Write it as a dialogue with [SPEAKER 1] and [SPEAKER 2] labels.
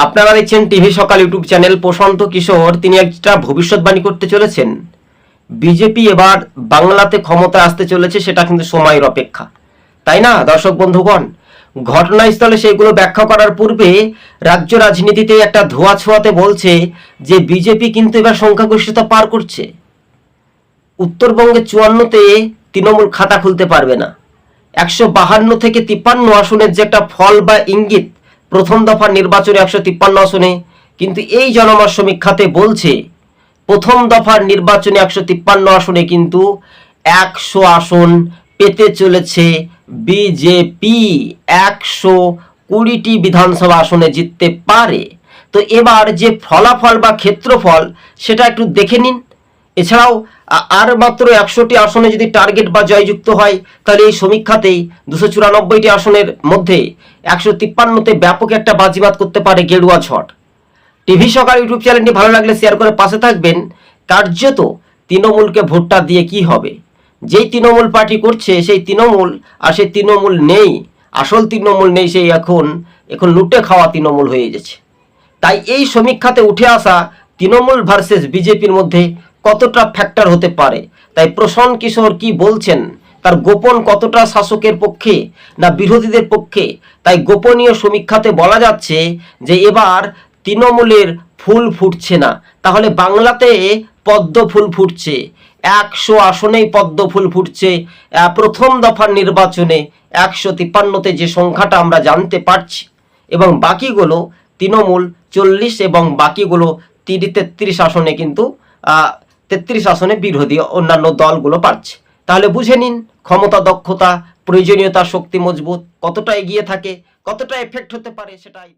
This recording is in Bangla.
[SPEAKER 1] আপনারা দেখছেন টিভি সকাল ইউটিউব চ্যানেল। প্রশান্ত কিশোর তিনি একটা ভবিষ্যৎবাণী করতে চলেছেন। বিজেপি এবার বাংলাতে ক্ষমতায় আসতে চলেছে, সেটা কিন্তু সময়ের অপেক্ষা, তাই না দর্শক বন্ধুগণ? ঘটনাস্থলে সেগুলো ব্যাখ্যা করার পূর্বে রাজ্য রাজনীতিতে একটা ধোঁয়া ছোঁয়াতে বলছে যে বিজেপি কিন্তু এবার সংখ্যাগরিষ্ঠতা পার করছে। উত্তরবঙ্গে 54তে তৃণমূল খাতা খুলতে পারবে না। 152 থেকে 53 আসনের যে একটা ফল বা ইঙ্গিত প্রথম দফার নির্বাচনে 153 আসনে, কিন্তু এই জনমত সমীক্ষাতে বলছে প্রথম দফার নির্বাচনে 153 আসনে কিন্তু 100 আসন পেতে চলেছে বিজেপি। 120টি বিধানসভা আসনে জিততে পারে। তো এবার যে ফলাফল বা ক্ষেত্রফল সেটা একটু দেখে নিন। এছাড়াও আর মাত্র 100টি আসনে যদি টার্গেট বা জয়যুক্ত হয়, তাহলে এই সমীক্ষাতেই 294টি আসনের মধ্যে 153তে ব্যাপক একটা বাজিমাত করতে পারে গেরুয়া ঝড়। টিভি সকাল ইউটিউব চ্যানেলটি ভালো লাগলে শেয়ার করে পাশে থাকবেন। কার্যত তৃণমূলকে ভোটটা দিয়ে কি হবে? যেই তৃণমূল পার্টি করছে সেই তৃণমূল, আর সেই তৃণমূল নেই, আসল তৃণমূল নেই, সেই এখন লুটে খাওয়া তৃণমূল হয়ে গেছে। তাই এই সমীক্ষাতে উঠে আসা তৃণমূল ভার্সেস বিজেপির মধ্যে কতটা ফ্যাক্টর হতে পারে, তাই প্রশান্ত কিশোর কি বলছেন, তার গোপন কতটা শাসকের পক্ষে না বিরোধীদের পক্ষে, তাই গোপনীয় সমীক্ষাতে বলা যাচ্ছে যে এবার তৃণমূলের ফুল ফুটছে না, তাহলে বাংলাতে পদ্ম ফুল ফুটছে। 100 আসনেই পদ্ম ফুল ফুটছে। প্রথম দফার নির্বাচনে 153তে যে সংখ্যাটা আমরা জানতে পারছি, এবং বাকিগুলো তৃণমূল 40 এবং বাকিগুলো 33 আসনে কিন্তু 33 আসনে বিরোধী অন্যান্য দলগুলো পাচ্ছে। তাহলে বুঝে নিন ক্ষমতা, দক্ষতা, প্রয়োজনীয়তা, শক্তি মজবুত কতটা এগিয়ে থাকে, কতটা এফেক্ট হতে পারে সেটাই